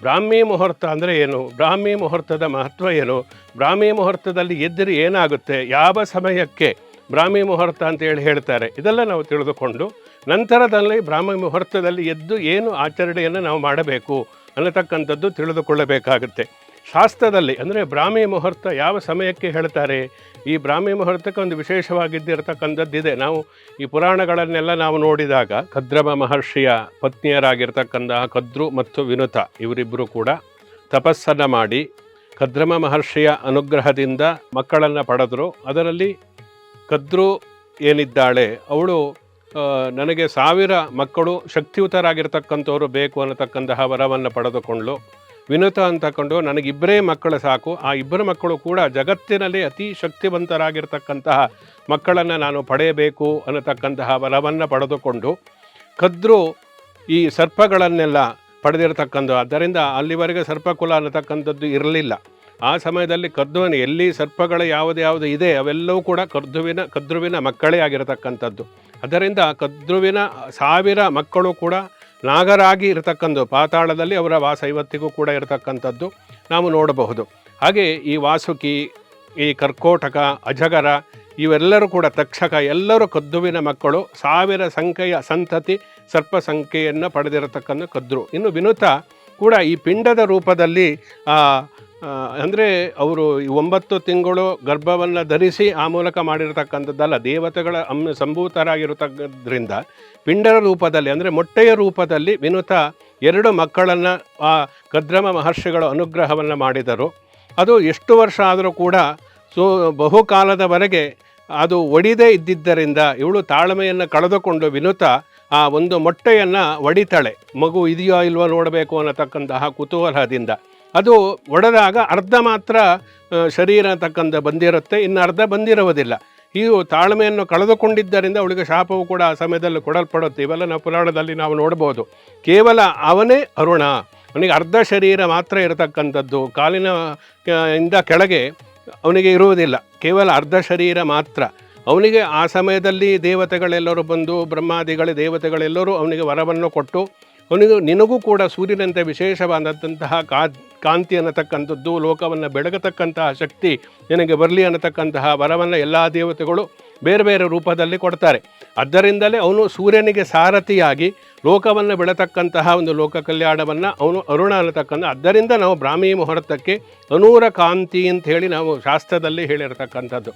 ಬ್ರಾಹ್ಮಿ ಮುಹೂರ್ತ ಅಂದರೆ ಏನು, ಬ್ರಾಹ್ಮಿ ಮುಹೂರ್ತದ ಮಹತ್ವ ಏನು, ಬ್ರಾಹ್ಮಿ ಮುಹೂರ್ತದಲ್ಲಿ ಎದ್ದರೆ ಏನಾಗುತ್ತೆ, ಯಾವ ಸಮಯಕ್ಕೆ ಬ್ರಾಹ್ಮಿ ಮುಹೂರ್ತ ಅಂತೇಳಿ ಹೇಳ್ತಾರೆ, ಇದೆಲ್ಲ ನಾವು ತಿಳಿದುಕೊಂಡು ನಂತರದಲ್ಲಿ ಬ್ರಾಹ್ಮಿ ಮುಹೂರ್ತದಲ್ಲಿ ಎದ್ದು ಏನು ಆಚರಣೆಯನ್ನು ನಾವು ಮಾಡಬೇಕು ಅನ್ನತಕ್ಕಂಥದ್ದು ತಿಳಿದುಕೊಳ್ಳಬೇಕಾಗುತ್ತೆ. ಶಾಸ್ತ್ರದಲ್ಲಿ ಅಂದರೆ ಬ್ರಾಹ್ಮಿ ಮುಹೂರ್ತ ಯಾವ ಸಮಯಕ್ಕೆ ಹೇಳ್ತಾರೆ, ಈ ಬ್ರಾಹ್ಮಿ ಮುಹೂರ್ತಕ್ಕೆ ಒಂದು ವಿಶೇಷವಾಗಿದ್ದಿರತಕ್ಕಂಥದ್ದಿದೆ. ನಾವು ಈ ಪುರಾಣಗಳನ್ನೆಲ್ಲ ನಾವು ನೋಡಿದಾಗ ಕದ್ರಮ ಮಹರ್ಷಿಯ ಪತ್ನಿಯರಾಗಿರ್ತಕ್ಕಂತಹ ಕದ್ರು ಮತ್ತು ವಿನುತ ಇವರಿಬ್ಬರು ಕೂಡ ತಪಸ್ಸನ್ನು ಮಾಡಿ ಕದ್ರಮ ಮಹರ್ಷಿಯ ಅನುಗ್ರಹದಿಂದ ಮಕ್ಕಳನ್ನು ಪಡೆದರು. ಅದರಲ್ಲಿ ಕದ್ರು ಏನಿದ್ದಾಳೆ ಅವಳು ನನಗೆ 1000 ಮಕ್ಕಳು ಶಕ್ತಿಯುತರಾಗಿರ್ತಕ್ಕಂಥವ್ರು ಬೇಕು ಅನ್ನತಕ್ಕಂತಹ ವರವನ್ನು ಪಡೆದುಕೊಂಡ್ಳು. ವಿನುತ ಅಂತಕೊಂಡು ನನಗಿಬ್ಬರೇ ಮಕ್ಕಳು ಸಾಕು, ಆ ಇಬ್ಬರು ಮಕ್ಕಳು ಕೂಡ ಜಗತ್ತಿನಲ್ಲಿ ಅತಿ ಶಕ್ತಿವಂತರಾಗಿರ್ತಕ್ಕಂತಹ ಮಕ್ಕಳನ್ನು ನಾನು ಪಡೆಯಬೇಕು ಅನ್ನತಕ್ಕಂತಹ ವರವನ್ನು ಪಡೆದುಕೊಂಡು ಕದ್ರು ಈ ಸರ್ಪಗಳನ್ನೆಲ್ಲ ಪಡೆದಿರತಕ್ಕಂಥ, ಆದ್ದರಿಂದ ಅಲ್ಲಿವರೆಗೆ ಸರ್ಪಕುಲ ಅನ್ನತಕ್ಕಂಥದ್ದು ಇರಲಿಲ್ಲ. ಆ ಸಮಯದಲ್ಲಿ ಕದ್ರುವಿನ ಎಲ್ಲಿ ಸರ್ಪಗಳ ಯಾವುದು ಇದೆ ಅವೆಲ್ಲವೂ ಕೂಡ ಕದ್ರುವಿನ ಮಕ್ಕಳೇ ಆಗಿರತಕ್ಕಂಥದ್ದು. ಅದರಿಂದ ಕದ್ರುವಿನ 1000 ಮಕ್ಕಳು ಕೂಡ ನಾಗರಾಗಿ ಇರತಕ್ಕಂಥ ಪಾತಾಳದಲ್ಲಿ ಅವರ ವಾಸ ಇವತ್ತಿಗೂ ಕೂಡ ಇರತಕ್ಕಂಥದ್ದು ನಾವು ನೋಡಬಹುದು. ಹಾಗೆ ಈ ವಾಸುಕಿ, ಈ ಕರ್ಕೋಟಕ, ಅಜಗರ ಇವೆಲ್ಲರೂ ಕೂಡ ತಕ್ಷಕ ಎಲ್ಲರೂ ಕದ್ರುವಿನ ಮಕ್ಕಳು. 1000 ಸಂಖ್ಯೆಯ ಸಂತತಿ ಸರ್ಪ ಸಂಖ್ಯೆಯನ್ನು ಪಡೆದಿರತಕ್ಕಂಥ ಕದ್ರು. ಇನ್ನು ವಿನುತ ಕೂಡ ಈ ಪಿಂಡದ ರೂಪದಲ್ಲಿ ಅಂದರೆ ಅವರು 9 ತಿಂಗಳು ಗರ್ಭವನ್ನು ಧರಿಸಿ ಆ ಮೂಲಕ ಮಾಡಿರತಕ್ಕಂಥದ್ದಲ್ಲ, ದೇವತೆಗಳ ಸಂಭೂತರಾಗಿರತಕ್ಕದ್ರಿಂದ ಪಿಂಡದ ರೂಪದಲ್ಲಿ ಅಂದರೆ ಮೊಟ್ಟೆಯ ರೂಪದಲ್ಲಿ ವಿನುತ 2 ಮಕ್ಕಳನ್ನು ಆ ಕದ್ರಮ ಮಹರ್ಷಿಗಳ ಅನುಗ್ರಹವನ್ನು ಮಾಡಿದರು. ಅದು ಎಷ್ಟು ವರ್ಷ ಆದರೂ ಕೂಡ ಬಹುಕಾಲದವರೆಗೆ ಅದು ಒಡಿದೇ ಇದ್ದಿದ್ದರಿಂದ ಇವಳು ತಾಳ್ಮೆಯನ್ನು ಕಳೆದುಕೊಂಡು ವಿನುತ ಆ ಒಂದು ಮೊಟ್ಟೆಯನ್ನು ಒಡಿತಾಳೆ. ಮಗು ಇದೆಯೋ ಇಲ್ವೋ ನೋಡಬೇಕು ಅನ್ನತಕ್ಕಂತಹ ಕುತೂಹಲದಿಂದ. ಅದು ಒಡೆದಾಗ ಅರ್ಧ ಮಾತ್ರ ಶರೀರ ಅಂತಕ್ಕಂಥ ಬಂದಿರುತ್ತೆ, ಇನ್ನು ಅರ್ಧ ಬಂದಿರುವುದಿಲ್ಲ. ಇದು ತಾಳ್ಮೆಯನ್ನು ಕಳೆದುಕೊಂಡಿದ್ದರಿಂದ ಅವಳಿಗೆ ಶಾಪವು ಕೂಡ ಆ ಸಮಯದಲ್ಲಿ ಕೊಡಲ್ಪಡುತ್ತೆ. ಇವೆಲ್ಲ ನಾವು ಪುರಾಣದಲ್ಲಿ ನಾವು ನೋಡ್ಬೋದು. ಕೇವಲ ಅವನೇ ಅರುಣ, ಅವನಿಗೆ ಅರ್ಧ ಶರೀರ ಮಾತ್ರ ಇರತಕ್ಕಂಥದ್ದು, ಕಾಲಿನ ಇಂದ ಕೆಳಗೆ ಅವನಿಗೆ ಇರುವುದಿಲ್ಲ, ಕೇವಲ ಅರ್ಧ ಶರೀರ ಮಾತ್ರ. ಅವನಿಗೆ ಆ ಸಮಯದಲ್ಲಿ ದೇವತೆಗಳೆಲ್ಲರೂ ಬಂದು ಬ್ರಹ್ಮಾದಿಗಳ ದೇವತೆಗಳೆಲ್ಲರೂ ಅವನಿಗೆ ವರವನ್ನು ಕೊಟ್ಟು ನಿನಗೂ ಕೂಡ ಸೂರ್ಯನಂತೆ ವಿಶೇಷವಾದಂತಹ ಕಾಂತಿ ಅನ್ನತಕ್ಕಂಥದ್ದು, ಲೋಕವನ್ನು ಬೆಳಗತಕ್ಕಂತಹ ಶಕ್ತಿ ನಿನಗೆ ಬರಲಿ ಅನ್ನತಕ್ಕಂತಹ ವರವನ್ನು ಎಲ್ಲ ದೇವತೆಗಳು ಬೇರೆ ಬೇರೆ ರೂಪದಲ್ಲಿ ಕೊಡ್ತಾರೆ. ಅದರಿಂದಲೇ ಅವನು ಸೂರ್ಯನಿಗೆ ಸಾರಥಿಯಾಗಿ ಲೋಕವನ್ನು ಬೆಳತಕ್ಕಂತಹ ಒಂದು ಲೋಕ ಕಲ್ಯಾಣವನ್ನು ಅವನು ಅರುಣ ಅನ್ನತಕ್ಕಂಥ. ಆದ್ದರಿಂದ ನಾವು ಬ್ರಾಹ್ಮಿ ಮುಹೂರ್ತಕ್ಕೆ ಅನೂರ ಕಾಂತಿ ಅಂತ ಹೇಳಿ ನಾವು ಶಾಸ್ತ್ರದಲ್ಲಿ ಹೇಳಿರತಕ್ಕಂಥದ್ದು.